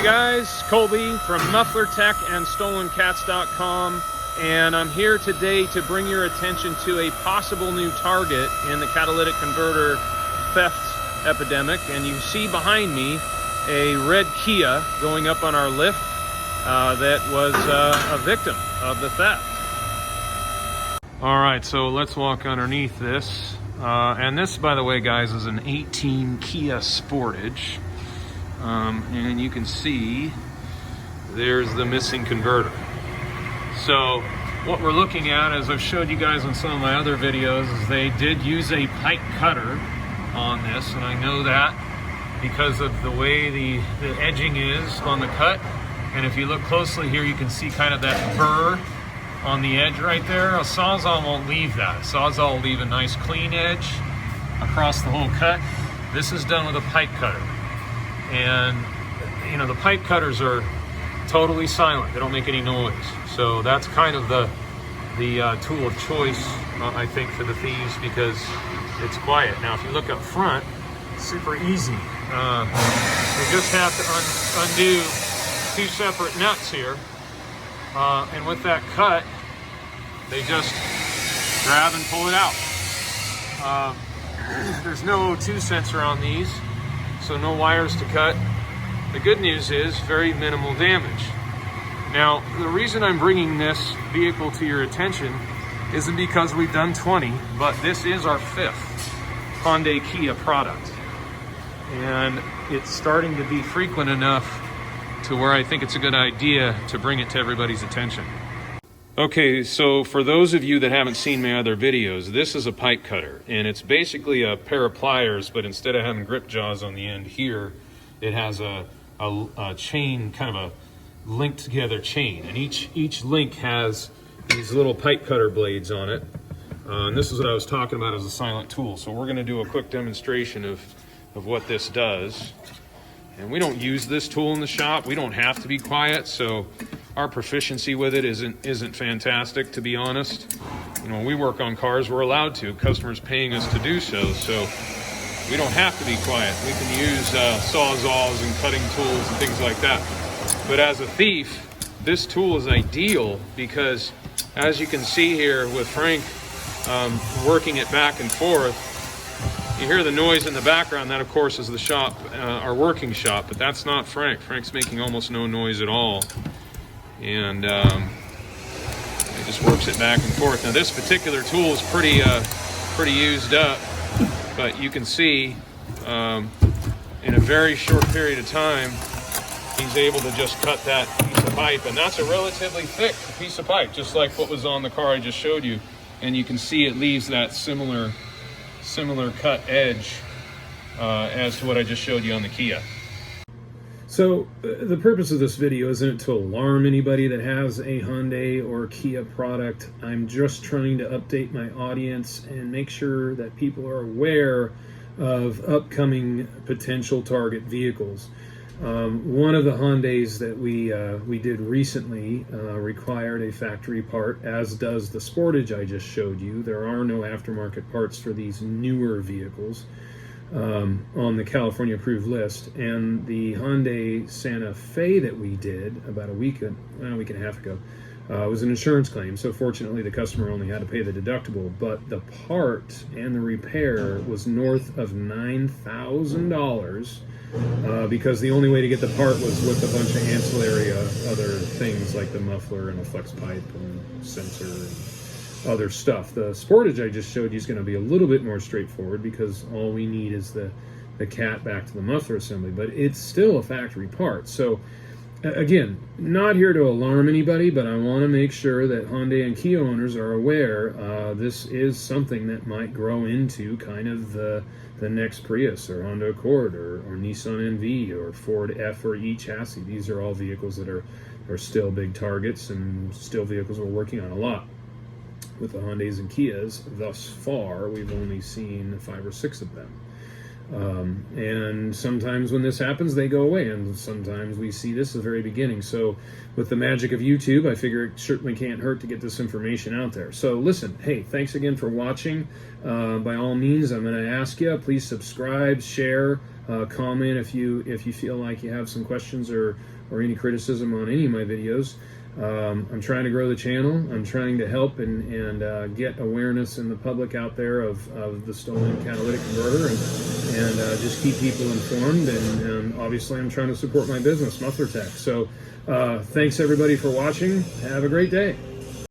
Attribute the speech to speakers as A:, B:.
A: Hey guys, Colby from Muffler Tech and StolenCats.com, and I'm here today to bring your attention to a possible new target in the catalytic converter theft epidemic. And you see behind me a red Kia going up on our lift that was a victim of the theft. All right, so let's walk underneath this. And this, by the way, guys, is an 18 Kia Sportage. And you can see there's the missing converter. So what we're looking at, as I've showed you guys on some of my other videos, is they did use a pipe cutter on this, and I know that because of the way the edging is on the cut. And if you look closely here, you can see kind of that burr on the edge right there. A Sawzall won't leave that. A Sawzall will leave a nice clean edge across the whole cut. This is done with a pipe cutter. And, you know, the pipe cutters are totally silent. They don't make any noise. So that's kind of the tool of choice, I think, for the thieves, because it's quiet. Now, if you look up front, it's super easy. You just have to undo two separate nuts here. And with that cut, they just grab and pull it out. There's no O2 sensor on these, so no wires to cut. The good news is very minimal damage. Now, the reason I'm bringing this vehicle to your attention isn't because we've done 20, but this is our 5th Hyundai Kia product. And it's starting to be frequent enough to where I think it's a good idea to bring it to everybody's attention. Okay, so for those of you that haven't seen my other videos, this is a pipe cutter, and it's basically a pair of pliers, but instead of having grip jaws on the end here, it has a chain, kind of a linked together chain, and each link has these little pipe cutter blades on it. And this is what I was talking about as a silent tool. So we're going to do a quick demonstration of what this does. And we don't use this tool in the shop. We don't have to be quiet, so our proficiency with it isn't fantastic, to be honest. You know, when we work on cars, we're allowed to. Customers paying us to do so we don't have to be quiet. We can use sawzalls and cutting tools and things like that. But as a thief, this tool is ideal because, as you can see here with Frank working it back and forth, you hear the noise in the background. That, of course, is the shop, our working shop, but that's not Frank. Frank's making almost no noise at all. And it just works it back and forth. Now, this particular tool is pretty used up, but you can see in a very short period of time, he's able to just cut that piece of pipe. And that's a relatively thick piece of pipe, just like what was on the car I just showed you. And you can see it leaves that similar cut edge as to what I just showed you on the Kia. So the purpose of this video isn't to alarm anybody that has a Hyundai or Kia product. I'm just trying to update my audience and make sure that people are aware of upcoming potential target vehicles. One of the Hyundais that we did recently required a factory part, as does the Sportage I just showed you. There are no aftermarket parts for these newer vehicles on the California approved list. And the Hyundai Santa Fe that we did about a week and a half ago was an insurance claim. So fortunately, the customer only had to pay the deductible, but the part and the repair was north of $9,000. Because the only way to get the part was with a bunch of ancillary other things like the muffler and a flex pipe and sensor and other stuff. The Sportage I just showed you is going to be a little bit more straightforward because all we need is the cat back to the muffler assembly, but it's still a factory part. So again, not here to alarm anybody, but I want to make sure that Hyundai and Kia owners are aware this is something that might grow into kind of the next Prius or Honda Accord or Nissan NV or Ford F or E chassis. These are all vehicles that are still big targets and still vehicles we're working on a lot. With the Hyundais and Kias, thus far, we've only seen 5 or 6 of them. And sometimes when this happens, they go away, and sometimes we see this at the very beginning. So with the magic of YouTube, I figure it certainly can't hurt to get this information out there. So listen, hey, thanks again for watching. By all means, I'm going to ask you, please subscribe, share, comment if you feel like you have some questions or or any criticism on any of my videos. I'm trying to grow the channel. I'm trying to help and get awareness in the public out there of the stolen catalytic converter, and just keep people informed. And obviously, I'm trying to support my business, Muffler Tech. So thanks everybody for watching. Have a great day.